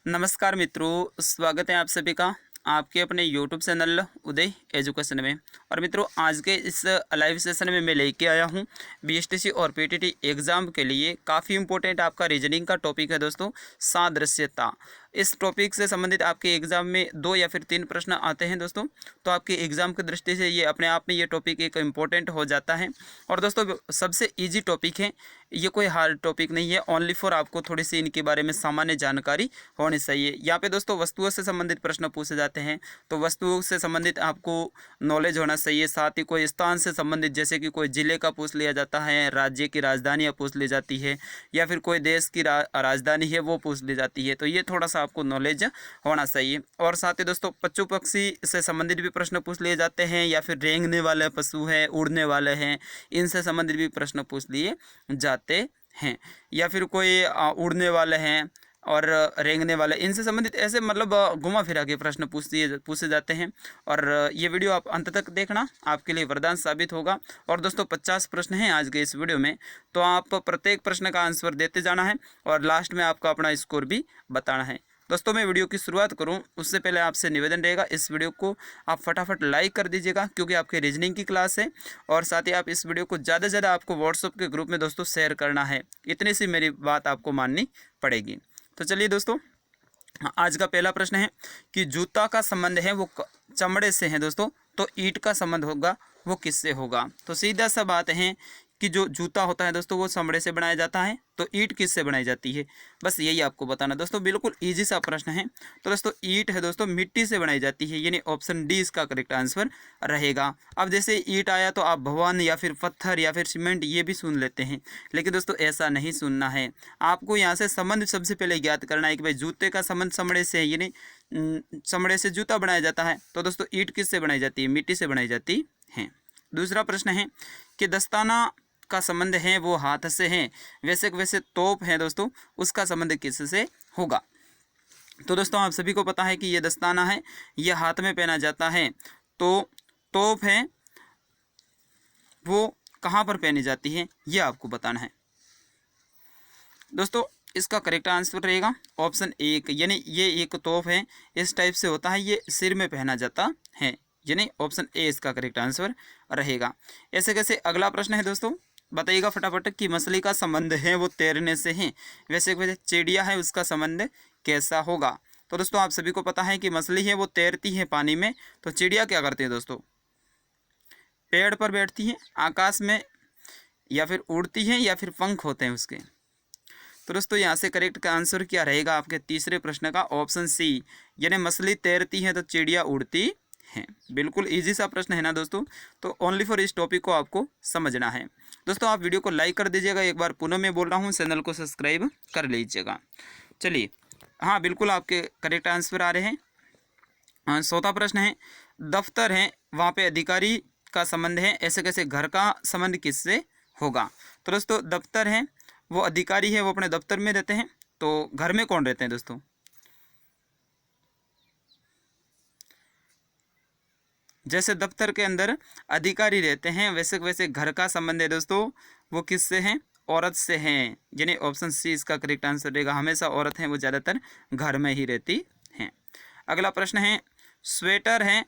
नमस्कार मित्रों, स्वागत है आप सभी का आपके अपने YouTube चैनल उदय एजुकेशन में। और मित्रों, आज के इस लाइव सेशन में मैं लेके आया हूँ BSTC और PTT एग्ज़ाम के लिए काफ़ी इंपॉर्टेंट आपका रीजनिंग का टॉपिक है दोस्तों, सादृश्यता। इस टॉपिक से संबंधित आपके एग्ज़ाम में 2 या फिर 3 प्रश्न आते हैं दोस्तों। तो आपके एग्ज़ाम की दृष्टि से ये अपने आप में ये टॉपिक एक इम्पोर्टेंट हो जाता है। और दोस्तों, सबसे ईजी टॉपिक है, ये कोई हार्ड टॉपिक नहीं है। ओनली फॉर आपको थोड़ी सी इनके बारे में सामान्य जानकारी होनी चाहिए। यहाँ पे दोस्तों वस्तुओं से संबंधित प्रश्न पूछे जाते हैं, तो वस्तुओं से संबंधित आपको नॉलेज होना चाहिए। साथ ही कोई स्थान से संबंधित, जैसे कि कोई जिले का पूछ लिया जाता है, राज्य की राजधानियाँ पूछ ली जाती है, या फिर कोई देश की राजधानी है वो पूछ ली जाती है। तो ये थोड़ा सा आपको नॉलेज होना चाहिए। और साथ ही दोस्तों पशु पक्षी से संबंधित भी प्रश्न पूछ लिए जाते हैं, या फिर रेंगने वाले पशु हैं, उड़ने वाले हैं, इनसे संबंधित भी प्रश्न पूछ लिए जाते हैं। या फिर कोई उड़ने वाले हैं और रेंगने वाले, इनसे संबंधित ऐसे मतलब घुमा फिरा के प्रश्न पूछे जाते हैं। और ये वीडियो आप अंत तक देखना, आपके लिए वरदान साबित होगा। और दोस्तों 50 प्रश्न हैं आज के इस वीडियो में, तो आप प्रत्येक प्रश्न का आंसर देते जाना है और लास्ट में आपका अपना स्कोर भी बताना है। दोस्तों, मैं वीडियो की शुरुआत करूं उससे पहले आपसे निवेदन रहेगा, इस वीडियो को आप फटाफट लाइक कर दीजिएगा, क्योंकि आपके रीजनिंग की क्लास है। और साथ ही आप इस वीडियो को ज़्यादा से ज़्यादा आपको व्हाट्सएप के ग्रुप में दोस्तों शेयर करना है। इतनी सी मेरी बात आपको माननी पड़ेगी। तो चलिए दोस्तों, आज का पहला प्रश्न है कि जूता का संबंध है वो चमड़े से है दोस्तों, तो ईंट का संबंध होगा वो किससे होगा। तो सीधा सा बात है कि जो जूता होता है दोस्तों वो चमड़े से बनाया जाता है, तो ईंट किससे बनाई जाती है, बस यही आपको बताना दोस्तों। बिल्कुल इजी सा प्रश्न है। तो दोस्तों ईंट है दोस्तों मिट्टी से बनाई जाती है, यानी ऑप्शन डी इसका करेक्ट आंसर रहेगा। अब जैसे ईंट आया तो आप भवन या फिर पत्थर या फिर सीमेंट ये भी सुन लेते हैं, लेकिन दोस्तों ऐसा नहीं सुनना है। आपको यहाँ से संबंध सबसे पहले ज्ञात करना है कि भाई जूते का संबंध चमड़े से है, यानी चमड़े से जूता बनाया जाता है। तो दोस्तों ईंट किससे बनाई जाती है, मिट्टी से बनाई जाती है। दूसरा प्रश्न है कि दस्ताना का संबंध है वो हाथ से है, वैसे तोप है दोस्तों, उसका संबंध किससे होगा। तो दोस्तों आप सभी को पता है कि ये दस्ताना है, ये हाथ में पहना जाता है। तो तोप है वो कहाँ पर पहनी जाती है, ये आपको बताना है दोस्तों। इसका करेक्ट आंसर रहेगा ऑप्शन 1, यानी ये एक तोप है, इस टाइप से होता है, ये सिर में पहना जाता है, यानी ऑप्शन ए इसका करेक्ट आंसर रहेगा। ऐसे कैसे। अगला प्रश्न है दोस्तों, बताइएगा फटाफट कि मछली का संबंध है वो तैरने से है, वैसे चिड़िया है उसका संबंध कैसा होगा। तो दोस्तों आप सभी को पता है कि मछली है वो तैरती है पानी में, तो चिड़िया क्या करती है दोस्तों, पेड़ पर बैठती है, आकाश में, या फिर उड़ती है, या फिर पंख होते हैं उसके। तो दोस्तों यहाँ से करेक्ट का आंसर क्या रहेगा आपके तीसरे प्रश्न का, ऑप्शन सी, यानी मछली तैरती है तो चिड़िया उड़ती है। बिल्कुल इजी सा प्रश्न है ना दोस्तों। तो ओनली फॉर इस टॉपिक को आपको समझना है दोस्तों। आप वीडियो को लाइक कर दीजिएगा, एक बार पुनः मैं बोल रहा हूँ, चैनल को सब्सक्राइब कर लीजिएगा। चलिए, हाँ बिल्कुल आपके करेक्ट आंसर आ रहे हैं। चौथा प्रश्न है, दफ्तर है वहाँ पे अधिकारी का संबंध है, ऐसे कैसे घर का संबंध किससे होगा। तो दोस्तों दफ्तर है वो अधिकारी है वो अपने दफ्तर में रहते हैं, तो घर में कौन रहते हैं दोस्तों, जैसे दफ्तर के अंदर अधिकारी रहते हैं, वैसे घर का संबंध है दोस्तों वो किससे है, औरत से हैं, यानी ऑप्शन सी इसका करेक्ट आंसर रहेगा। हमेशा औरत हैं वो ज़्यादातर घर में ही रहती हैं। अगला प्रश्न है, स्वेटर है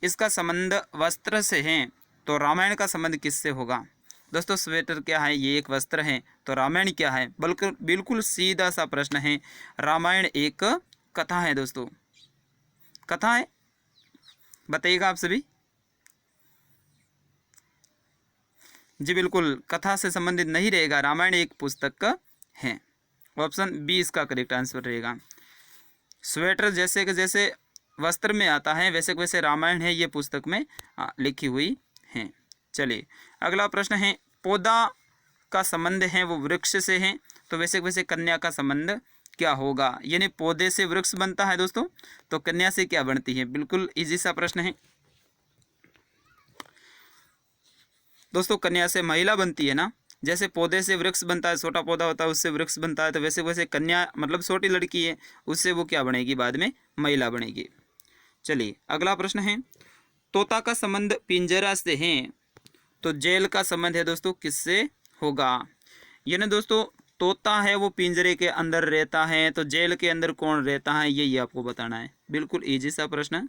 इसका संबंध वस्त्र से है, तो रामायण का संबंध किससे होगा। दोस्तों स्वेटर क्या है, ये एक वस्त्र है, तो रामायण क्या है, बल्कि बिल्कुल सीधा सा प्रश्न है। रामायण एक कथा है दोस्तों, कथा है, बताइएगा आप सभी। जी बिल्कुल, कथा से संबंधित नहीं रहेगा, रामायण एक पुस्तक है, ऑप्शन बी इसका करेक्ट आंसर रहेगा। स्वेटर जैसे कि जैसे वस्त्र में आता है, वैसे रामायण है ये पुस्तक में लिखी हुई है। चलिए अगला प्रश्न है, पौधा का संबंध है वो वृक्ष से है, तो वैसे कन्या का संबंध क्या होगा, यानी पौधे से वृक्ष बनता है दोस्तों, तो कन्या से क्या बनती है। बिल्कुल इजी सा प्रश्न है दोस्तों, कन्या से महिला बनती है ना, जैसे पौधे से वृक्ष बनता है, छोटा पौधा होता है उससे वृक्ष बनता है, तो वैसे कन्या मतलब छोटी लड़की है, उससे वो क्या बनेगी, बाद में महिला बनेगी। चलिए अगला प्रश्न है, तोता का संबंध पिंजरा से है, तो जेल का संबंध है दोस्तों किससे होगा, यानी दोस्तों तोता है वो पिंजरे के अंदर रहता है, तो जेल के अंदर कौन रहता है, यही आपको बताना है। बिल्कुल इजी सा प्रश्न है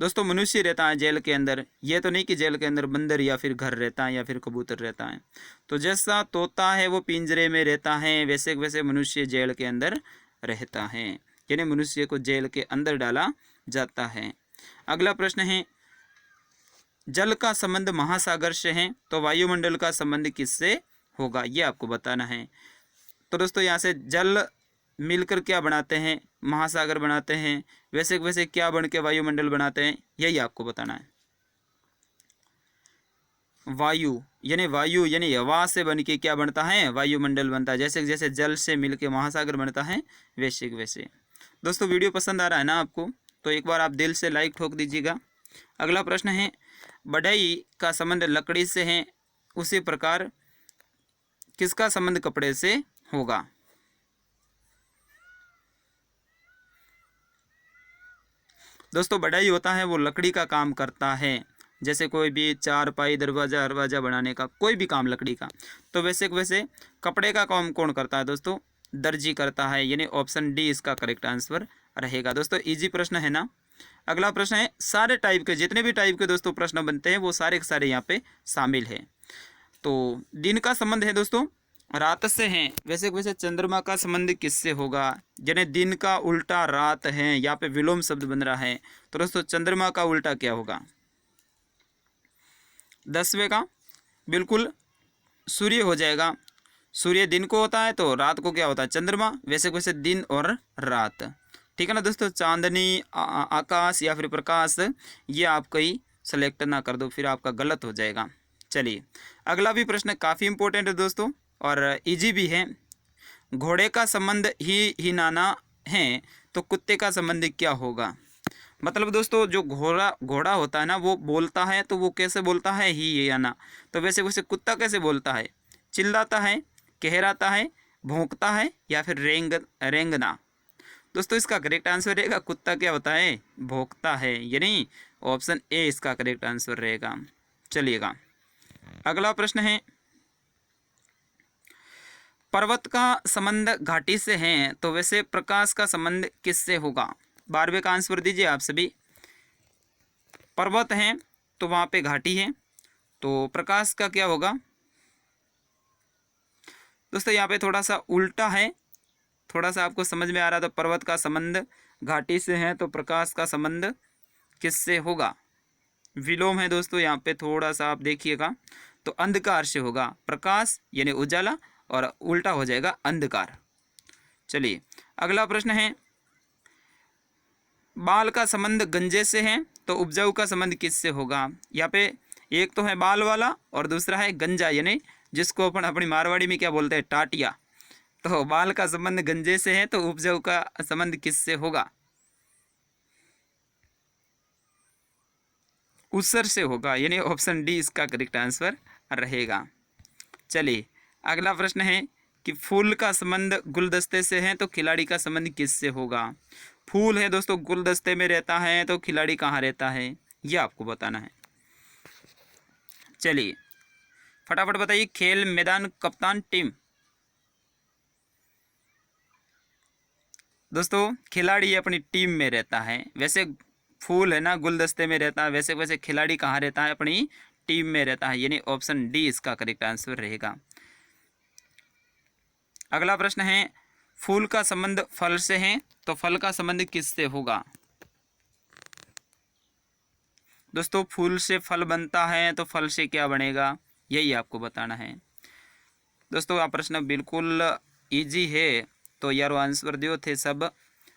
दोस्तों। मनुष्य रहता है जेल के अंदर, ये तो नहीं कि जेल के अंदर बंदर या फिर घर रहता है या फिर कबूतर रहता है। तो जैसा तोता है वो पिंजरे में रहता है, वैसे वैसे मनुष्य जेल के अंदर रहता है, यानी मनुष्य को जेल के अंदर डाला जाता है। अगला प्रश्न है, जल का संबंध महासागर से है, तो वायुमंडल का संबंध किससे होगा, ये आपको बताना है। तो दोस्तों यहाँ से जल मिलकर क्या बनाते हैं, महासागर बनाते हैं, वैसे वैसे क्या बन के वायुमंडल बनाते हैं, यही आपको बताना है। वायु यानी हवा से बन के क्या बनता है, वायुमंडल बनता है। जैसे जैसे जल से मिलके महासागर बनता है, वैसे वैसे। दोस्तों वीडियो पसंद आ रहा है ना आपको, तो एक बार आप दिल से लाइक ठोक दीजिएगा। अगला प्रश्न है, बढ़ई का संबंध लकड़ी से है, उसी प्रकार किसका संबंध कपड़े से होगा। दोस्तों बढ़ई होता है वो लकड़ी का काम करता है, जैसे कोई भी चारपाई दरवाजा हरवाजा बनाने का कोई भी काम लकड़ी का। तो वैसे वैसे कपड़े का काम कौन करता है दोस्तों, दर्जी करता है, यानी ऑप्शन डी इसका करेक्ट आंसर रहेगा। दोस्तों इजी प्रश्न है ना। अगला प्रश्न है, सारे टाइप के जितने भी टाइप के दोस्तों प्रश्न बनते हैं वो सारे के सारे यहाँ पे शामिल है। तो दिन का संबंध है दोस्तों रात से है, वैसे वैसे चंद्रमा का संबंध किससे होगा, यानी दिन का उल्टा रात है, यहाँ पे विलोम शब्द बन रहा है। तो दोस्तों चंद्रमा का उल्टा क्या होगा, 10वें का बिल्कुल सूर्य हो जाएगा। सूर्य दिन को होता है तो रात को क्या होता है, चंद्रमा, वैसे वैसे दिन और रात। ठीक है ना दोस्तों, चांदनी आकाश या फिर प्रकाश, ये आप कहीं सेलेक्ट ना कर दो, फिर आपका गलत हो जाएगा। चलिए अगला भी प्रश्न काफ़ी इंपॉर्टेंट है दोस्तों और इजी भी है। घोड़े का संबंध ही नाना है, तो कुत्ते का संबंध क्या होगा। मतलब दोस्तों जो घोड़ा होता है ना वो बोलता है, तो वो कैसे बोलता है, ही या ना। तो वैसे वैसे कुत्ता कैसे बोलता है, चिल्लाता है, कहराता है, भौंकता है, या फिर रेंगना। दोस्तों इसका करेक्ट आंसर रहेगा कुत्ता क्या होता है, भौंकता है, यानी ऑप्शन ए इसका करेक्ट आंसर रहेगा। चलिएगा अगला प्रश्न है, पर्वत का संबंध घाटी से है, तो वैसे प्रकाश का संबंध किससे होगा। 12वें का आंसर दीजिए आप सभी। पर्वत है तो वहाँ पे घाटी है, तो प्रकाश का क्या होगा। दोस्तों यहाँ पे थोड़ा सा उल्टा है, थोड़ा सा आपको समझ में आ रहा, तो पर्वत का संबंध घाटी से है, तो प्रकाश का संबंध किससे होगा, विलोम है दोस्तों यहाँ पे, थोड़ा सा आप देखिएगा। तो अंधकार से होगा, प्रकाश यानी उजाला और उल्टा हो जाएगा अंधकार। चलिए अगला प्रश्न है, बाल का संबंध गंजे से है, तो उपजाऊ का संबंध किससे होगा। यहाँ पे एक तो है बाल वाला और दूसरा है गंजा, यानी जिसको अपन अपनी मारवाड़ी में क्या बोलते हैं, टाटिया। तो बाल का संबंध गंजे से है, तो उपजाऊ का संबंध किससे होगा, उसर से होगा, यानी ऑप्शन डी इसका करेक्ट आंसर रहेगा। चलिए अगला प्रश्न है कि फूल का संबंध गुलदस्ते से है, तो खिलाड़ी का संबंध किससे होगा। फूल है दोस्तों गुलदस्ते में रहता है, तो खिलाड़ी कहाँ रहता है, ये आपको बताना है। चलिए फटाफट बताइए, खेल मैदान कप्तान टीम। दोस्तों खिलाड़ी अपनी टीम में रहता है, वैसे फूल है ना गुलदस्ते में रहता है, वैसे वैसे खिलाड़ी कहाँ रहता है, अपनी टीम में रहता है, यानी ऑप्शन डी इसका करेक्ट आंसर रहेगा। अगला प्रश्न है, फूल का संबंध फल से है, तो फल का संबंध किससे होगा। दोस्तों फूल से फल बनता है, तो फल से क्या बनेगा, यही आपको बताना है। दोस्तों आप प्रश्न बिल्कुल इजी है, तो यार आंसर दियो थे सब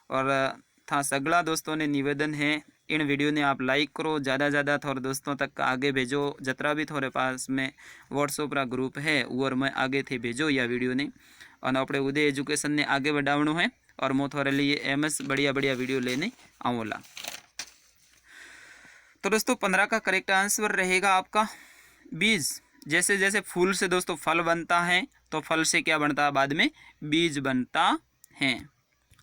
और था सगला। दोस्तों ने निवेदन है, इन वीडियो ने आप लाइक करो, ज़्यादा ज़्यादा थोड़े दोस्तों तक आगे भेजो, जतरा भी थोड़े पास में व्हाट्सएप रा ग्रुप है और मैं आगे थे भेजो या वीडियो ने। और अपने उदय एजुकेशन ने आगे बढ़ावणो है और मैं थोड़े लिए एमएस बढ़िया बढ़िया वीडियो लेने आऊँला। तो दोस्तों 15 का करेक्ट आंसर रहेगा आपका बीज। जैसे जैसे फूल से दोस्तों फल बनता है, तो फल से क्या बनता है, बाद में बीज बनता है।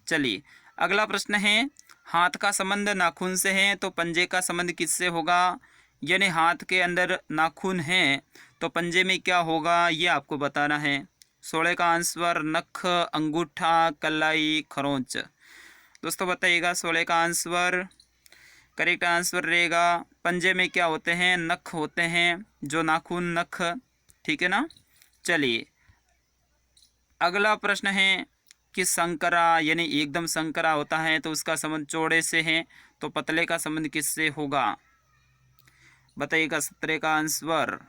चलिए अगला प्रश्न है, हाथ का संबंध नाखून से है, तो पंजे का संबंध किससे होगा। यानी हाथ के अंदर नाखून है, तो पंजे में क्या होगा ये आपको बताना है। 16 का आंसर नख, अंगूठा, कलाई, खरोंच। दोस्तों बताइएगा 16 का आंसर करेक्ट आंसर रहेगा पंजे में क्या होते हैं, नख होते हैं, जो नाखून नख, ठीक है ना। चलिए अगला प्रश्न है कि संकरा यानी एकदम संकरा होता है तो उसका संबंध चौड़े से है, तो पतले का संबंध किससे होगा, बताइएगा 17 का आंसर।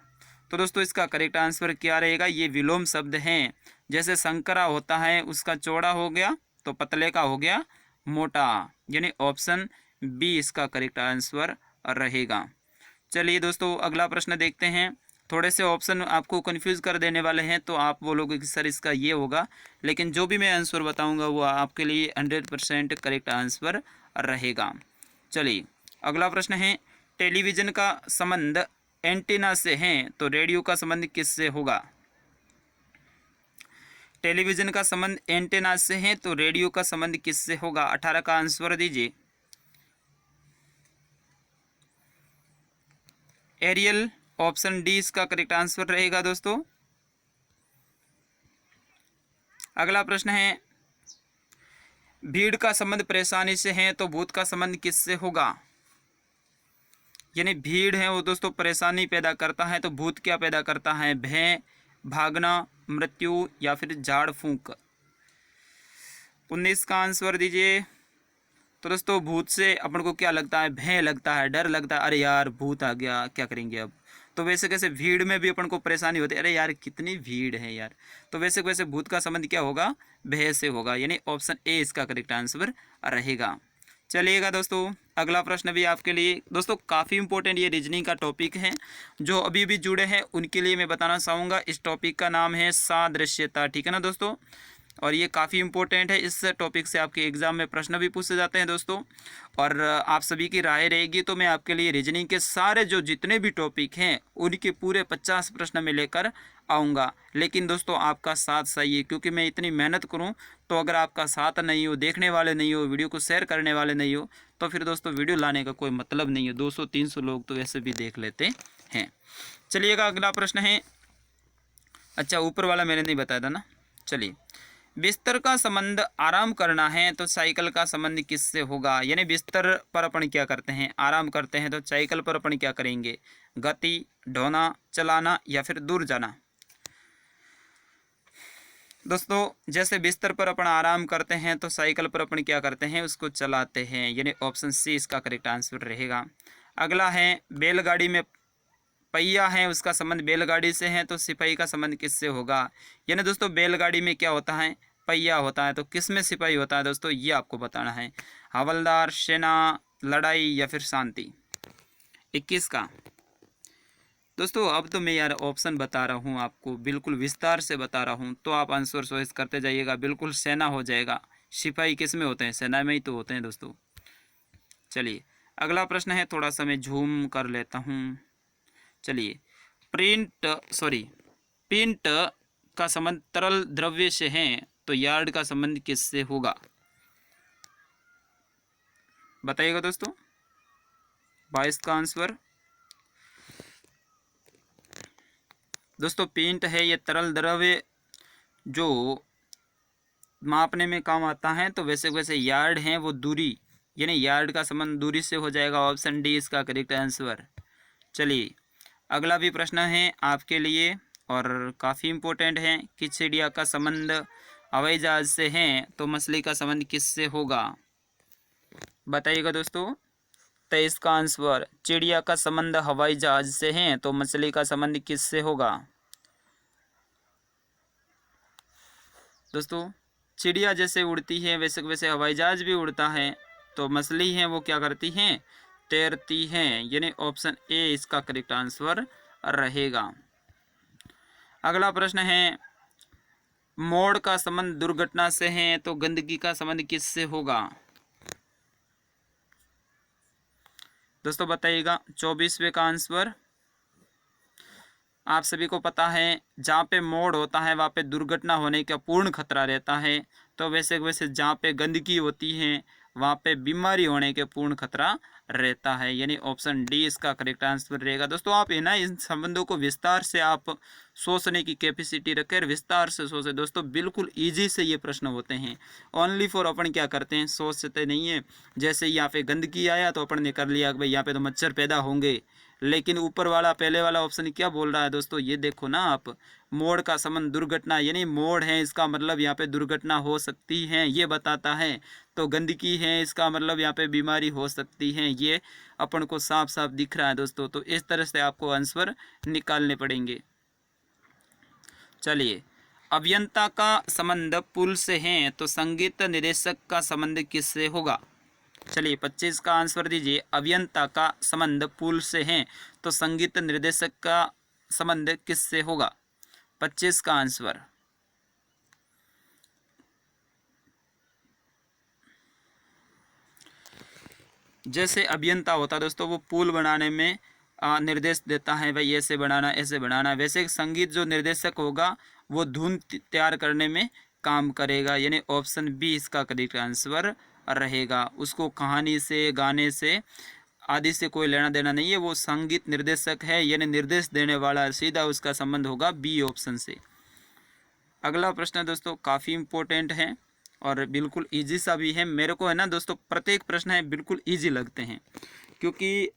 तो दोस्तों इसका करेक्ट आंसर क्या रहेगा, ये विलोम शब्द हैं। जैसे संकरा होता है उसका चौड़ा हो गया तो पतले का हो गया मोटा, यानी ऑप्शन बी इसका करेक्ट आंसर रहेगा। चलिए दोस्तों अगला प्रश्न देखते हैं। थोड़े से ऑप्शन आपको कंफ्यूज कर देने वाले हैं तो आप बोलोगे कि सर इसका ये होगा, लेकिन जो भी मैं आंसर बताऊंगा वो आपके लिए 100% करेक्ट आंसर रहेगा। चलिए अगला प्रश्न है टेलीविज़न का संबंध एंटीना से है तो रेडियो का संबंध किससे होगा, टेलीविज़न का संबंध एंटीना से है तो रेडियो का संबंध किससे होगा, 18 का आंसर दीजिए। एरियल ऑप्शन डी इसका करेक्ट आंसर रहेगा दोस्तों। अगला प्रश्न है भीड़ का संबंध परेशानी से है तो भूत का संबंध किससे होगा, यानी भीड़ है वो दोस्तों परेशानी पैदा करता है तो भूत क्या पैदा करता है, भय, भागना, मृत्यु या फिर झाड़ फूंक। 19 का आंसर दीजिए। तो दोस्तों भूत से अपन को क्या लगता है, भय लगता है, डर लगता है, अरे यार भूत आ गया क्या करेंगे अब। तो वैसे कैसे भीड़ में भी अपन को परेशानी होती है, अरे यार कितनी भीड़ है यार। तो वैसे वैसे भूत का संबंध क्या होगा, भय से होगा, यानी ऑप्शन ए इसका करेक्ट आंसर रहेगा। चलिएगा दोस्तों अगला प्रश्न भी आपके लिए दोस्तों काफ़ी इंपॉर्टेंट ये रीजनिंग का टॉपिक है। जो अभी भी जुड़े हैं उनके लिए मैं बताना चाहूँगा इस टॉपिक का नाम है सादृश्यता, ठीक है ना दोस्तों। और ये काफ़ी इंपॉर्टेंट है, इस टॉपिक से आपके एग्ज़ाम में प्रश्न भी पूछे जाते हैं दोस्तों। और आप सभी की राय रहेगी तो मैं आपके लिए रीजनिंग के सारे जो जितने भी टॉपिक हैं उनके पूरे 50 प्रश्न में लेकर आऊँगा। लेकिन दोस्तों आपका साथ चाहिए, क्योंकि मैं इतनी मेहनत करूँ तो अगर आपका साथ नहीं हो, देखने वाले नहीं हो, वीडियो को शेयर करने वाले नहीं हो, तो फिर दोस्तों वीडियो लाने का कोई मतलब नहीं है। 200-300 लोग तो वैसे भी देख लेते हैं। चलिएगा अगला प्रश्न है, अच्छा ऊपर वाला मैंने नहीं बताया था ना। चलिए बिस्तर का संबंध आराम करना है तो साइकिल का संबंध किससे होगा, यानी बिस्तर पर अपन क्या करते हैं, आराम करते हैं, तो साइकिल पर अपन क्या करेंगे, गति, ढोना, चलाना या फिर दूर जाना। दोस्तों जैसे बिस्तर पर अपन आराम करते हैं तो साइकिल पर अपन क्या करते हैं, उसको चलाते हैं, यानी ऑप्शन सी इसका करेक्ट आंसर रहेगा। अगला है बैलगाड़ी में पहिया है उसका संबंध बैलगाड़ी से है तो सिपाही का संबंध किससे होगा, यानी दोस्तों बैलगाड़ी में क्या होता है, पहिया होता है, तो किस में सिपाही होता है दोस्तों ये आपको बताना है, हवलदार, सेना, लड़ाई या फिर शांति। 21 का दोस्तों अब तो मैं यार ऑप्शन बता रहा हूँ आपको, बिल्कुल विस्तार से बता रहा हूँ, तो आप आंसर चॉइस करते जाइएगा। बिल्कुल सेना हो जाएगा, सिपाही किस में होते हैं, सेना में ही तो होते हैं दोस्तों। चलिए अगला प्रश्न है, थोड़ा सा मैं झूम कर लेता हूँ। चलिए पेंट का संबंध तरल द्रव्य से है तो यार्ड का संबंध किससे होगा, बताइएगा दोस्तों। 22 का आंसर दोस्तों पेंट है ये तरल द्रव्य जो मापने में काम आता है, तो वैसे वैसे यार्ड है वो दूरी, यानी यार्ड का संबंध दूरी से हो जाएगा, ऑप्शन डी इसका करेक्ट आंसर। चलिए अगला भी प्रश्न है आपके लिए और काफ़ी इम्पोर्टेंट है कि चिड़िया का संबंध हवाई जहाज से है तो मछली का संबंध किससे होगा, बताइएगा दोस्तों। 23 का आंसर चिड़िया का संबंध हवाई जहाज से है तो मछली का संबंध किससे होगा। दोस्तों चिड़िया जैसे उड़ती है वैसे वैसे हवाई जहाज भी उड़ता है, तो मछली है वो क्या करती हैं, तैरती हैं, यानी ऑप्शन ए इसका करेक्ट आंसर रहेगा। अगला प्रश्न है मोड़ का संबंध दुर्घटना से है तो गंदगी का संबंध किससे होगा, दोस्तों बताइएगा। 24वें का आंसर आप सभी को पता है जहाँ पे मोड़ होता है वहाँ पे दुर्घटना होने का पूर्ण खतरा रहता है, तो वैसे वैसे जहाँ पे गंदगी होती है वहाँ पे बीमारी होने के पूर्ण खतरा रहता है, यानी ऑप्शन डी इसका करेक्ट आंसर रहेगा। दोस्तों आप है ना इन संबंधों को विस्तार से आप सोचने की कैपेसिटी रखें, विस्तार से सोचें। दोस्तों बिल्कुल ईजी से ये प्रश्न होते हैं। ओनली फॉर अपन क्या करते हैं, सोचते नहीं है। जैसे यहाँ पे गंदगी आया तो अपन ने कर लिया कि भाई यहाँ पे तो मच्छर पैदा होंगे, लेकिन ऊपर वाला पहले वाला ऑप्शन क्या बोल रहा है दोस्तों, ये देखो ना आप, मोड़ का संबंध दुर्घटना, यानी मोड़ है इसका मतलब यहाँ पे दुर्घटना हो सकती है, ये बताता है। तो गंदगी है इसका मतलब यहाँ पे बीमारी हो सकती है, ये अपन को साफ साफ दिख रहा है दोस्तों। तो इस तरह से आपको आंसर निकालने पड़ेंगे। चलिए, अभियंता का संबंध पुल से है तो संगीत निर्देशक का संबंध किससे होगा। चलिए 25 का आंसर दीजिए। अभियंता का संबंध पुल से है तो संगीत निर्देशक का संबंध किससे होगा। 25 का आंसर। जैसे अभियंता होता है दोस्तों, वो पुल बनाने में निर्देश देता है, भाई ऐसे बनाना ऐसे बनाना। वैसे संगीत जो निर्देशक होगा वो धुन तैयार करने में काम करेगा, यानी ऑप्शन बी इसका करेक्ट आंसर रहेगा। उसको कहानी से, गाने से आदि से कोई लेना देना नहीं है, वो संगीत निर्देशक है, यानी निर्देश देने वाला, सीधा उसका संबंध होगा बी ऑप्शन से। अगला प्रश्न दोस्तों काफ़ी इम्पोर्टेंट है और बिल्कुल इजी सा भी है। मेरे को है ना दोस्तों प्रत्येक प्रश्न है बिल्कुल इजी लगते हैं, क्योंकि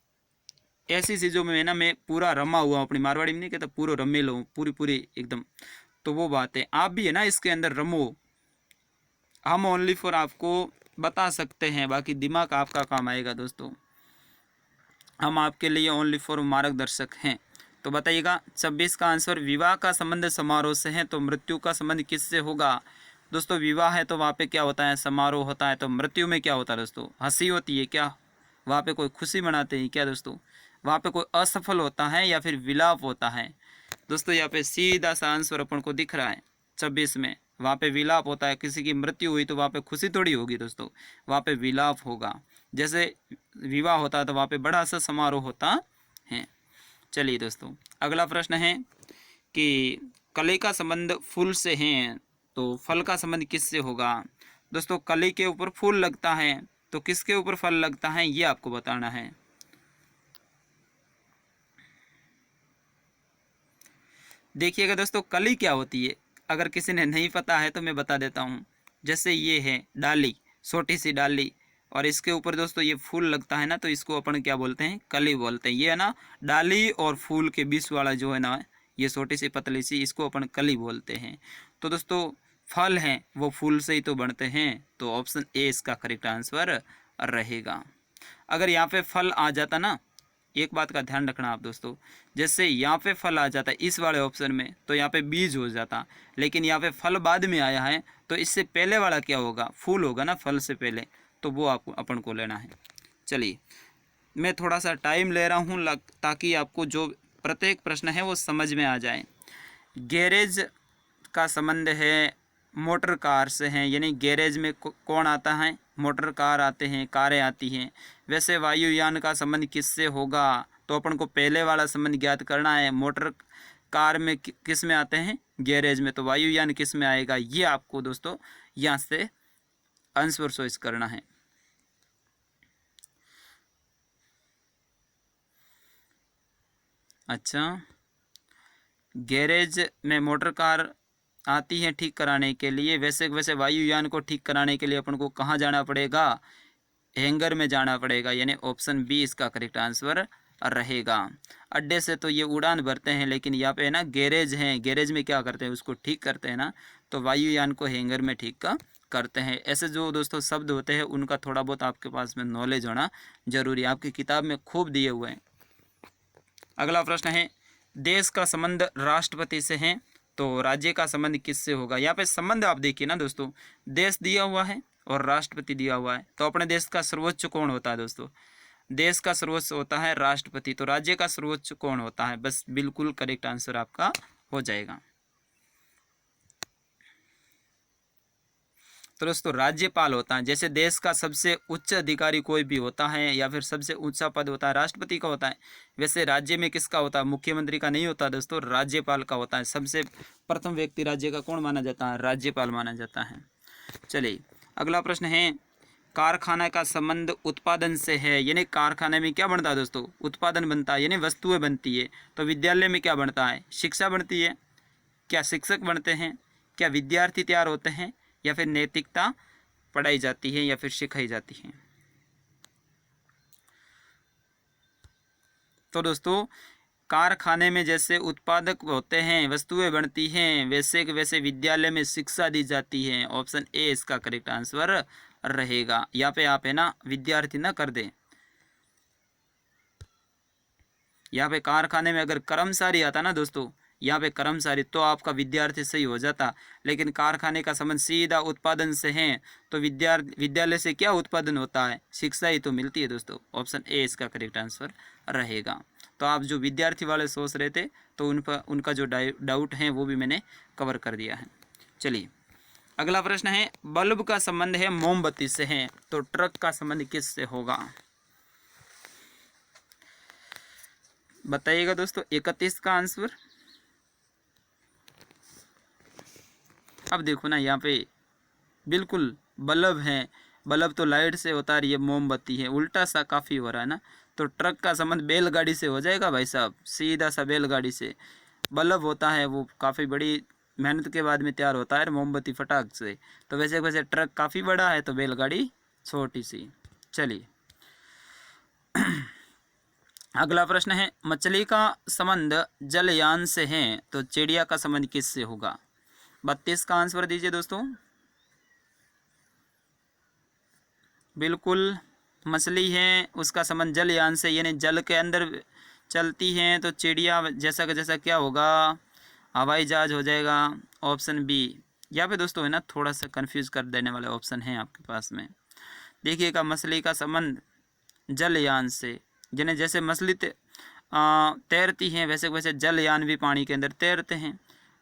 ऐसी चीज़ों में है ना मैं पूरा रमा हुआ हूँ, अपनी मारवाड़ी में नहीं कहता पूरा रमे लो, पूरी पूरी एकदम। तो वो बात है, आप भी है ना इसके अंदर रमो। हम ओनली फॉर आपको बता सकते हैं, बाकी दिमाग आपका काम आएगा दोस्तों। हम आपके लिए ओनली फॉर मार्गदर्शक हैं। तो बताइएगा 26 का आंसर। विवाह का संबंध समारोह से है तो मृत्यु का संबंध किससे होगा। दोस्तों विवाह है तो वहाँ पे क्या होता है, समारोह होता है। तो मृत्यु में क्या होता है दोस्तों, हंसी होती है क्या, वहाँ पे कोई खुशी मनाते हैं क्या दोस्तों, वहाँ पे कोई असफल होता है या फिर विलाप होता है। दोस्तों यहाँ पे सीधा सा आंसर अपन को दिख रहा है 26 में, वहाँ पे विलाप होता है। किसी की मृत्यु हुई तो वहाँ पे खुशी थोड़ी होगी दोस्तों, वहाँ पे विलाप होगा। जैसे विवाह होता है तो वहाँ पे बड़ा सा समारोह होता है। चलिए दोस्तों अगला प्रश्न है कि कली का संबंध फूल से है तो फल का संबंध किससे होगा। दोस्तों कली के ऊपर फूल लगता है तो किसके ऊपर फल लगता है, ये आपको बताना है। देखिएगा दोस्तों कली क्या होती है, अगर किसी ने नहीं पता है तो मैं बता देता हूँ। जैसे ये है डाली, छोटी सी डाली, और इसके ऊपर दोस्तों ये फूल लगता है ना, तो इसको अपन क्या बोलते हैं, कली बोलते हैं। ये है ना डाली और फूल के बीच वाला जो है ना, ये छोटी सी पतली सी, इसको अपन कली बोलते हैं। तो दोस्तों फल हैं वो फूल से ही तो बनते हैं, तो ऑप्शन ए इसका करेक्ट आंसर रहेगा। अगर यहाँ पे फल आ जाता ना, एक बात का ध्यान रखना आप दोस्तों, जैसे यहाँ पे फल आ जाता इस वाले ऑप्शन में तो यहाँ पे बीज हो जाता, लेकिन यहाँ पे फल बाद में आया है तो इससे पहले वाला क्या होगा, फूल होगा ना फल से पहले, तो वो आपको अपन को लेना है। चलिए मैं थोड़ा सा टाइम ले रहा हूँ ताकि आपको जो प्रत्येक प्रश्न है वो समझ में आ जाए। गैरेज का संबंध है मोटर कार से है, यानी गैरेज में कौन आता है, मोटर कार आते हैं, कारें आती हैं। वैसे वायुयान का संबंध किससे होगा, तो अपन को पहले वाला संबंध ज्ञात करना है। मोटर कार में किस में आते हैं, गैरेज में, तो वायुयान किस में आएगा, ये आपको दोस्तों यहाँ से आंसर चॉइस करना है। अच्छा, गैरेज में मोटर कार आती है ठीक कराने के लिए। वैसे वायुयान को ठीक कराने के लिए अपन को कहाँ जाना पड़ेगा, हैंगर में जाना पड़ेगा, यानी ऑप्शन बी इसका करेक्ट आंसर रहेगा। अड्डे से तो ये उड़ान भरते हैं, लेकिन यहाँ पे है ना गैरेज हैं, गैरेज में क्या करते हैं, उसको ठीक करते हैं ना, तो वायुयान को हैंगर में ठीक करते हैं। ऐसे जो दोस्तों शब्द होते हैं उनका थोड़ा बहुत आपके पास में नॉलेज होना जरूरी है, आपकी किताब में खूब दिए हुए हैं। अगला प्रश्न है देश का संबंध राष्ट्रपति से है तो राज्य का संबंध किससे होगा। यहाँ पे संबंध आप देखिए ना दोस्तों, देश दिया हुआ है और राष्ट्रपति दिया हुआ है, तो अपने देश का सर्वोच्च कौन होता है दोस्तों, देश का सर्वोच्च होता है राष्ट्रपति। तो राज्य का सर्वोच्च कौन होता है, बस बिल्कुल करेक्ट आंसर आपका हो जाएगा। तो दोस्तों राज्यपाल होता है। जैसे देश का सबसे उच्च अधिकारी कोई भी होता है या फिर सबसे ऊंचा पद होता है राष्ट्रपति का होता है, वैसे राज्य में किसका होता है, मुख्यमंत्री का नहीं होता दोस्तों, राज्यपाल का होता है। सबसे प्रथम व्यक्ति राज्य का कौन माना जाता है, राज्यपाल माना जाता है। चलिए अगला प्रश्न है कारखाना का संबंध उत्पादन से है, यानी कारखाने में क्या बनता है दोस्तों, उत्पादन बनता है, यानी वस्तुएं बनती है। तो विद्यालय में क्या बनता है, शिक्षा बनती है। क्या शिक्षक बनते हैं, क्या विद्यार्थी तैयार होते हैं, या फिर नैतिकता पढ़ाई जाती है या फिर सिखाई जाती है। तो दोस्तों कारखाने में जैसे उत्पादक होते हैं, वस्तुएं बनती हैं, वैसे के वैसे विद्यालय में शिक्षा दी जाती है। ऑप्शन ए इसका करेक्ट आंसर रहेगा। यहाँ पे आप है ना विद्यार्थी ना कर दें। यहाँ पे कारखाने में अगर कर्मचारी आता ना दोस्तों, यहाँ पे कर्मचारी, तो आपका विद्यार्थी सही हो जाता। लेकिन कारखाने का संबंध सीधा उत्पादन से है, तो विद्यालय से क्या उत्पादन होता है, शिक्षा ही तो मिलती है दोस्तों। ऑप्शन ए इसका करेक्ट आंसर रहेगा। तो आप जो विद्यार्थी वाले सोच रहे थे, तो उनका जो डाउट है वो भी मैंने कवर कर दिया है। चलिए अगला प्रश्न है, बल्ब का संबंध है मोमबत्ती से है, तो ट्रक का संबंध किससे होगा, बताइएगा दोस्तों। 31 का आंसर। अब देखो ना यहाँ पे बिल्कुल बल्ब है, बल्ब तो लाइट से होता है, ये मोमबत्ती है, उल्टा सा काफ़ी हो रहा है ना। तो ट्रक का संबंध बैलगाड़ी से हो जाएगा भाई साहब, सीधा सा बैलगाड़ी से। बल्ब होता है वो काफ़ी बड़ी मेहनत के बाद में तैयार होता है, मोमबत्ती फटाक से। तो वैसे वैसे ट्रक काफ़ी बड़ा है, तो बैलगाड़ी छोटी सी। चलिए अगला प्रश्न है, मछली का संबंध जलयान से है, तो चिड़िया का संबंध किससे होगा। 32 का आंसर दीजिए दोस्तों। बिल्कुल मछली है, उसका संबंध जलयान से, यानी जल के अंदर चलती हैं। तो चिड़िया जैसा का जैसा क्या होगा, हवाई जहाज हो जाएगा। Option B. यहाँ पे दोस्तों है ना थोड़ा सा कंफ्यूज कर देने वाले ऑप्शन है आपके पास में। देखिएगा मछली का संबंध जलयान से, यानी जैसे मछली तैरती हैं, वैसे वैसे जलयान भी पानी के अंदर तैरते हैं।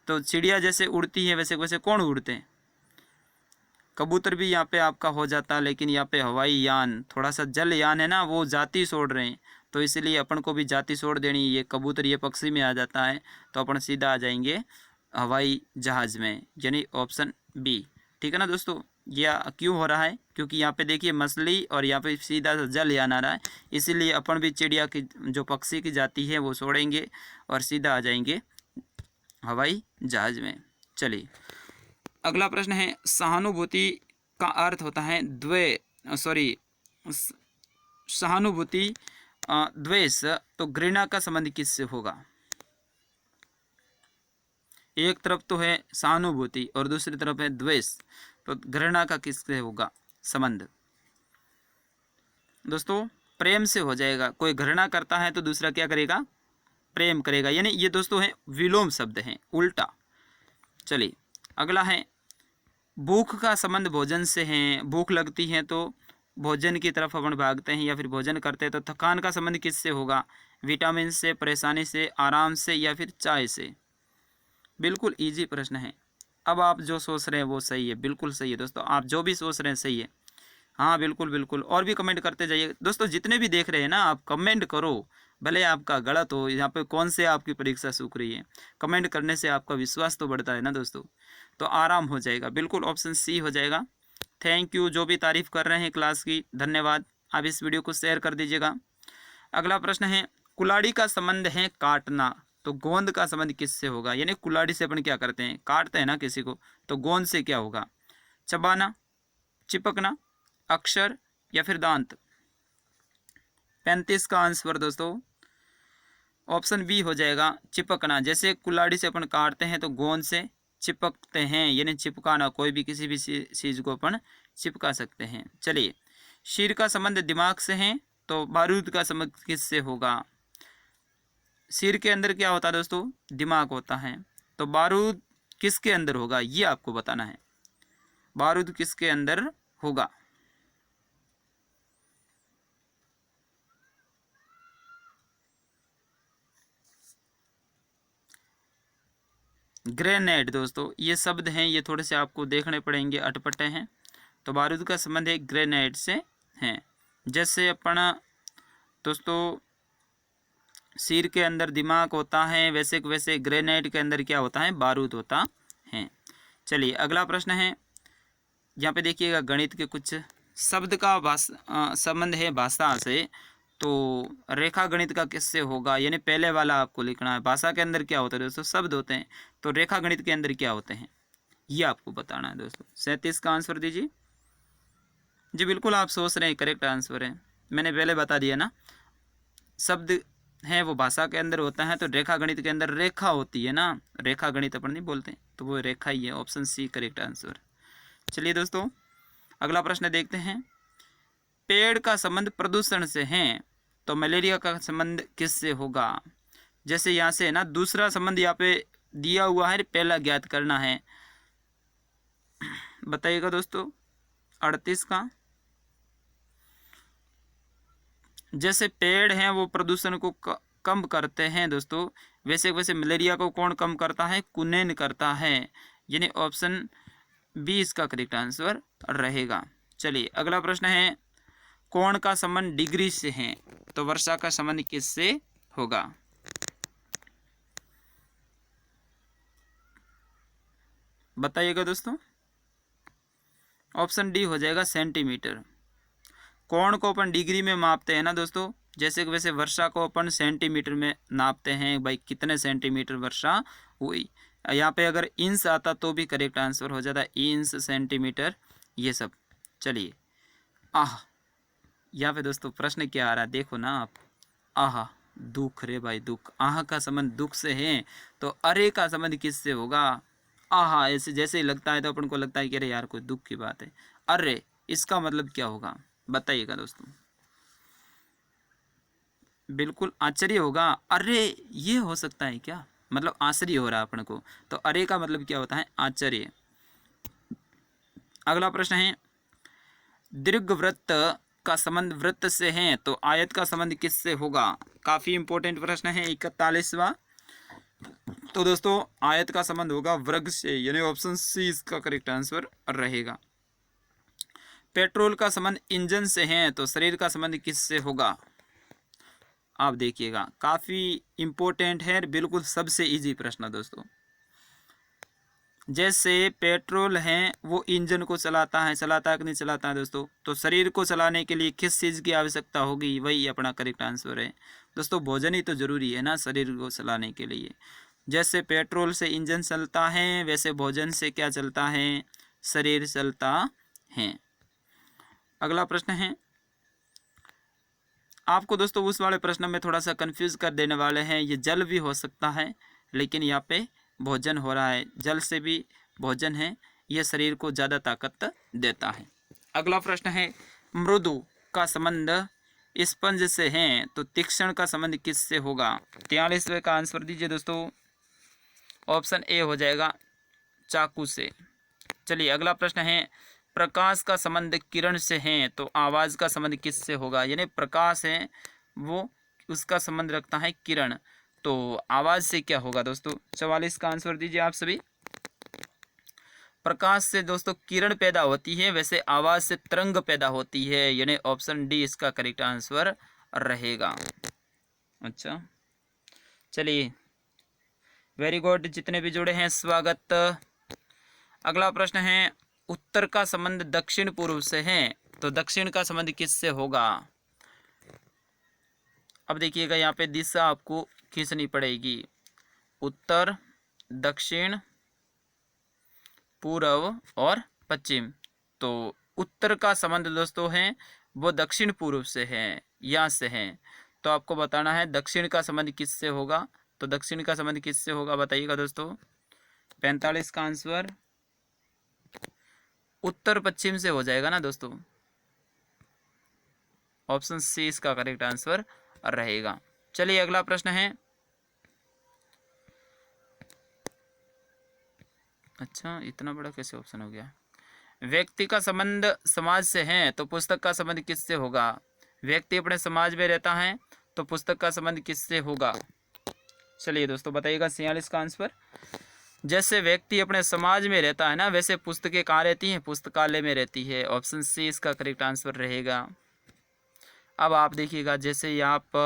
तो चिड़िया जैसे उड़ती है, वैसे वैसे कौन उड़ते हैं, कबूतर भी यहाँ पे आपका हो जाता। लेकिन यहाँ पे हवाई यान, थोड़ा सा जल यान है ना, वो जाति छोड़ रहे हैं, तो इसलिए अपन को भी जाति छोड़ देनी। ये कबूतर ये पक्षी में आ जाता है, तो अपन सीधा आ जाएंगे हवाई जहाज़ में, यानी ऑप्शन बी। ठीक है ना दोस्तों। यह क्यों हो रहा है, क्योंकि यहाँ पे देखिए मछली और यहाँ पे सीधा जल यान आ रहा है, इसीलिए अपन भी चिड़िया की जो पक्षी की जाति है वो छोड़ेंगे और सीधा आ जाएंगे हवाई जहाज़ में। चलिए अगला प्रश्न है, सहानुभूति का अर्थ होता है सहानुभूति द्वेष, तो घृणा का संबंध किससे होगा। एक तरफ तो है सहानुभूति और दूसरी तरफ है द्वेष, तो घृणा का किससे होगा संबंध। दोस्तों प्रेम से हो जाएगा। कोई घृणा करता है तो दूसरा क्या करेगा, प्रेम करेगा, यानी ये दोस्तों है विलोम शब्द है, उल्टा। चलिए अगला है, भूख का संबंध भोजन से है। भूख लगती है तो भोजन की तरफ अपन भागते हैं या फिर भोजन करते हैं। तो थकान का संबंध किससे होगा, विटामिन से, परेशानी से, आराम से, या फिर चाय से। बिल्कुल इजी प्रश्न है। अब आप जो सोच रहे हैं वो सही है, बिल्कुल सही है दोस्तों, आप जो भी सोच रहे हैं सही है। हाँ बिल्कुल बिल्कुल, और भी कमेंट करते जाइए दोस्तों। जितने भी देख रहे हैं ना, आप कमेंट करो, भले आपका गलत हो। यहाँ पे कौन से आपकी परीक्षा सूख रही है, कमेंट करने से आपका विश्वास तो बढ़ता है ना दोस्तों, तो आराम हो जाएगा। बिल्कुल ऑप्शन सी हो जाएगा। थैंक यू जो भी तारीफ़ कर रहे हैं क्लास की, धन्यवाद। आप इस वीडियो को शेयर कर दीजिएगा। अगला प्रश्न है, कुल्हाड़ी का संबंध है काटना, तो गोंद का संबंध किससे होगा। यानी कुल्हाड़ी से अपन क्या करते हैं, काटते हैं ना किसी को, तो गोंद से क्या होगा, चबाना, चिपकना, अक्षर, या फिर दांत। 35 का आंसर दोस्तों ऑप्शन बी हो जाएगा, चिपकना। जैसे कुल्हाड़ी से अपन काटते हैं तो गोंद से चिपकते हैं, यानी चिपकाना, कोई भी किसी भी चीज़ को अपन चिपका सकते हैं। चलिए सिर का संबंध दिमाग से है, तो बारूद का संबंध किससे होगा। सिर के अंदर क्या होता है दोस्तों, दिमाग होता है, तो बारूद किसके अंदर होगा ये आपको बताना है। बारूद किसके अंदर होगा, ग्रेनेड। दोस्तों ये शब्द हैं, ये थोड़े से आपको देखने पड़ेंगे, अटपटे हैं। तो बारूद का संबंध एक ग्रेनेड से है। जैसे अपन दोस्तों सिर के अंदर दिमाग होता है, वैसे वैसे ग्रेनेड के अंदर क्या होता है, बारूद होता है। चलिए अगला प्रश्न है, यहाँ पे देखिएगा गणित के कुछ शब्द का संबंध है भाषा से, तो रेखा गणित का किससे होगा, यानी पहले वाला आपको लिखना है। भाषा के अंदर क्या होता है दोस्तों, शब्द होते हैं, तो रेखा गणित के अंदर क्या होते हैं ये आपको बताना है दोस्तों। 37 का आंसर दीजिए। जी बिल्कुल, आप सोच रहे हैं, करेक्ट आंसर है, मैंने पहले बता दिया ना। शब्द है वो भाषा के अंदर होता है, तो रेखा गणित के अंदर रेखा होती है ना, रेखा गणित अपन नहीं बोलते, तो वो रेखा ही है। Option C correct answer. चलिए दोस्तों अगला प्रश्न देखते हैं। पेड़ का संबंध प्रदूषण से है, तो मलेरिया का संबंध किससे होगा। जैसे यहाँ से है ना, दूसरा संबंध यहाँ पे दिया हुआ है, पहला ज्ञात करना है। बताइएगा दोस्तों 38 का। जैसे पेड़ हैं वो प्रदूषण को कम करते हैं दोस्तों, वैसे वैसे मलेरिया को कौन कम करता है, कुनैन करता है, यानी ऑप्शन बी इसका करेक्ट आंसर रहेगा। चलिए अगला प्रश्न है, कोण का संबंध डिग्री से है, तो वर्षा का संबंध किससे होगा। बताइएगा दोस्तों। ऑप्शन डी हो जाएगा सेंटीमीटर। कोण को अपन डिग्री में मापते हैं ना दोस्तों, जैसे कि वैसे वर्षा को अपन सेंटीमीटर में नापते हैं, भाई कितने सेंटीमीटर वर्षा हुई। यहाँ पे अगर इंच आता तो भी करेक्ट आंसर हो जाता, इंच सेंटीमीटर ये सब। चलिए यहाँ पे दोस्तों प्रश्न क्या आ रहा है देखो ना आप। आहा दुख रे भाई दुख, आह का संबंध दुख से है, तो अरे का संबंध किससे होगा। आहा ऐसे जैसे ही लगता है तो अपन को लगता है कि अरे यार कोई दुख की बात है। अरे इसका मतलब क्या होगा बताइएगा दोस्तों। बिल्कुल आश्चर्य होगा, अरे ये हो सकता है क्या, मतलब आश्चर्य हो रहा है अपन को, तो अरे का मतलब क्या होता है, आश्चर्य। अगला प्रश्न है, दीर्घवृत्त का संबंध वृत्त से है, तो आयत का संबंध किससे होगा। काफी इंपॉर्टेंट प्रश्न है 41वां। तो दोस्तों आयत का संबंध होगा वर्ग से, यानी ऑप्शन सी इसका करेक्ट आंसर रहेगा। पेट्रोल का संबंध इंजन से है, तो शरीर का संबंध किससे होगा। आप देखिएगा काफी इंपॉर्टेंट है, बिल्कुल सबसे इजी प्रश्न दोस्तों। जैसे पेट्रोल है वो इंजन को चलाता है कि नहीं चलाता है दोस्तों, तो शरीर को चलाने के लिए किस चीज़ की आवश्यकता होगी, वही अपना करेक्ट आंसर है दोस्तों। भोजन ही तो जरूरी है ना शरीर को चलाने के लिए। जैसे पेट्रोल से इंजन चलता है, वैसे भोजन से क्या चलता है, शरीर चलता है। अगला प्रश्न है, आपको दोस्तों उस वाले प्रश्न में थोड़ा सा कंफ्यूज कर देने वाले हैं। ये जल भी हो सकता है, लेकिन यहाँ पे भोजन हो रहा है, जल से भी भोजन है, ये शरीर को ज़्यादा ताकत देता है। अगला प्रश्न है, मृदु का संबंध स्पंज से है, तो तीक्ष्ण का संबंध किससे होगा। 43वें का आंसर दीजिए दोस्तों। ऑप्शन ए हो जाएगा चाकू से। चलिए अगला प्रश्न है, प्रकाश का संबंध किरण से है, तो आवाज़ का संबंध किससे होगा। यानी प्रकाश है वो उसका संबंध रखता है किरण, तो आवाज़ से क्या होगा दोस्तों। 44 का आंसर दीजिए आप सभी। प्रकाश से दोस्तों किरण पैदा होती है, वैसे आवाज़ से तरंग पैदा होती है, यानी ऑप्शन डी इसका करेक्ट आंसर रहेगा। अच्छा चलिए वेरी गुड, जितने भी जुड़े हैं स्वागत। अगला प्रश्न है, उत्तर का संबंध दक्षिण पूर्व से है, तो दक्षिण का संबंध किससे होगा। अब देखिएगा यहाँ पे दिशा आपको खींचनी पड़ेगी, उत्तर दक्षिण पूर्व और पश्चिम। तो उत्तर का संबंध दोस्तों है वो दक्षिण पूर्व से है, यहाँ से है, तो आपको बताना है दक्षिण का संबंध किससे होगा। तो दक्षिण का संबंध किससे होगा बताइएगा दोस्तों। 45 का आंसर उत्तर पश्चिम से हो जाएगा ना दोस्तों, ऑप्शन सी इसका करेक्ट आंसर रहेगा। चलिए अगला प्रश्न है, अच्छा इतना बड़ा कैसे ऑप्शन हो गया। व्यक्ति का संबंध समाज से है, तो पुस्तक का संबंध किससे होगा। व्यक्ति अपने समाज में रहता है, तो पुस्तक का संबंध किससे होगा। चलिए दोस्तों बताइएगा 46 का आंसर। जैसे व्यक्ति अपने समाज में रहता है ना, वैसे पुस्तकें कहाँ रहती हैं, पुस्तकालय में रहती है, ऑप्शन सी इसका करेक्ट आंसर रहेगा। अब आप देखिएगा जैसे आप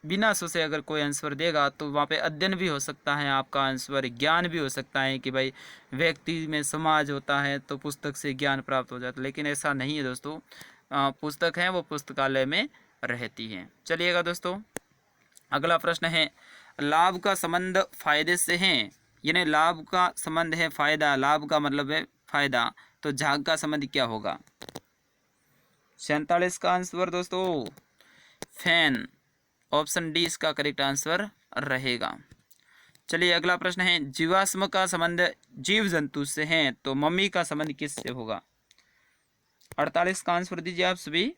बिना सोचे अगर कोई आंसर देगा तो वहाँ पे अध्ययन भी हो सकता है आपका आंसर, ज्ञान भी हो सकता है कि भाई व्यक्ति में समाज होता है तो पुस्तक से ज्ञान प्राप्त हो जाता है, लेकिन ऐसा नहीं है दोस्तों। पुस्तक है वो पुस्तकालय में रहती है। चलिएगा दोस्तों, अगला प्रश्न है, लाभ का संबंध फायदे से है, यानी लाभ का संबंध है फायदा, लाभ का मतलब है फायदा, तो झाग का संबंध क्या होगा? 47 का आंसर दोस्तों फैन, ऑप्शन डी इसका करेक्ट आंसर रहेगा। चलिए अगला प्रश्न है, जीवाश्म का संबंध जीव जंतु से है, तो मम्मी का संबंध किससे होगा? 48 का आंसर दीजिए आप सभी।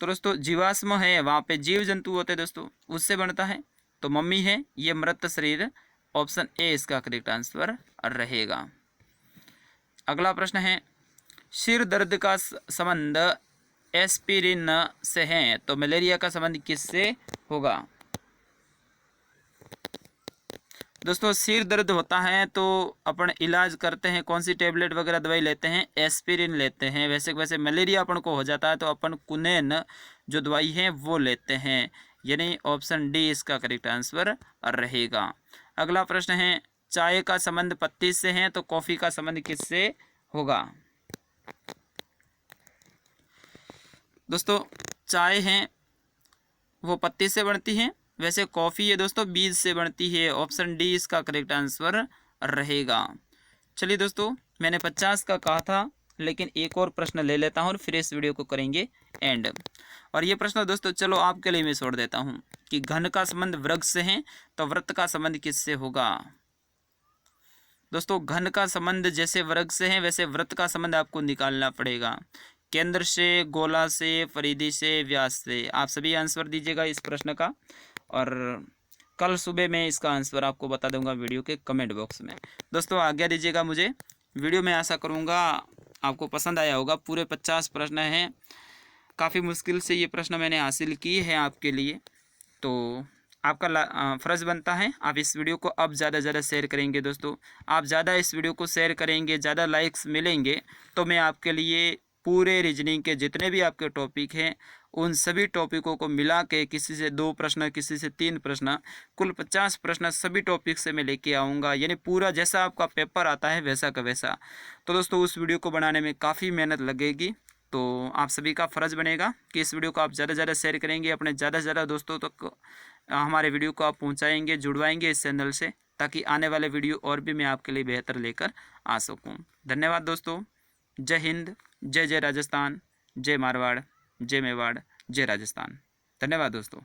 तो दोस्तों जीवाश्म है वहाँ पे जीव जंतु होते हैं दोस्तों, उससे बनता है, तो मम्मी है ये मृत शरीर, ऑप्शन ए इसका करेक्ट आंसर रहेगा। अगला प्रश्न है, सिर दर्द का संबंध एस्पिरिन से है, तो मलेरिया का संबंध किससे होगा? दोस्तों सिर दर्द होता है तो अपन इलाज करते हैं, कौन सी टेबलेट वगैरह दवाई लेते हैं? एस्पिरिन लेते हैं। वैसे मलेरिया अपन को हो जाता है तो अपन कुनेन जो दवाई है वो लेते हैं, यानी ऑप्शन डी इसका करेक्ट आंसर रहेगा। अगला प्रश्न है, चाय का संबंध पत्ती से है, तो कॉफ़ी का संबंध किससे होगा? दोस्तों चाय है वो पत्ती से बनती है, वैसे कॉफ़ी है दोस्तों बीज से बनती है, ऑप्शन डी इसका करेक्ट आंसर रहेगा। चलिए दोस्तों मैंने 50 का कहा था, लेकिन एक और प्रश्न ले लेता हूँ और फिर इस वीडियो को करेंगे एंड। और ये प्रश्न दोस्तों चलो आपके लिए मैं छोड़ देता हूँ कि घन का संबंध वृक्ष से है, तो वृत्त का संबंध किससे होगा? दोस्तों घन का संबंध जैसे वृक्ष से है वैसे वृत्त का संबंध आपको निकालना पड़ेगा, केंद्र से, गोला से, परिधि से, व्यास से। आप सभी आंसर दीजिएगा इस प्रश्न का, और कल सुबह मैं इसका आंसर आपको बता दूंगा वीडियो के कमेंट बॉक्स में। दोस्तों आज्ञा दीजिएगा मुझे, वीडियो में आशा करूंगा आपको पसंद आया होगा। पूरे 50 प्रश्न हैं, काफ़ी मुश्किल से ये प्रश्न मैंने हासिल किए हैं आपके लिए, तो आपका फ़र्ज़ बनता है आप इस वीडियो को अब ज़्यादा से ज़्यादा शेयर करेंगे। दोस्तों आप ज़्यादा इस वीडियो को शेयर करेंगे, ज़्यादा लाइक्स मिलेंगे तो मैं आपके लिए पूरे रीजनिंग के जितने भी आपके टॉपिक हैं उन सभी टॉपिकों को मिला के, किसी से 2 प्रश्न, किसी से 3 प्रश्न, कुल 50 प्रश्न सभी टॉपिक से मैं लेके आऊँगा, यानी पूरा जैसा आपका पेपर आता है वैसा का वैसा। तो दोस्तों उस वीडियो को बनाने में काफ़ी मेहनत लगेगी, तो आप सभी का फ़र्ज़ बनेगा कि इस वीडियो को आप ज़्यादा से ज़्यादा शेयर करेंगे, अपने ज़्यादा से ज़्यादा दोस्तों तक हमारे वीडियो को आप पहुंचाएंगे, जुड़वाएंगे इस चैनल से, ताकि आने वाले वीडियो और भी मैं आपके लिए बेहतर लेकर आ सकूं। धन्यवाद दोस्तों। जय हिंद, जय जय राजस्थान, जय मारवाड़, जय मेवाड़, जय राजस्थान। धन्यवाद दोस्तों।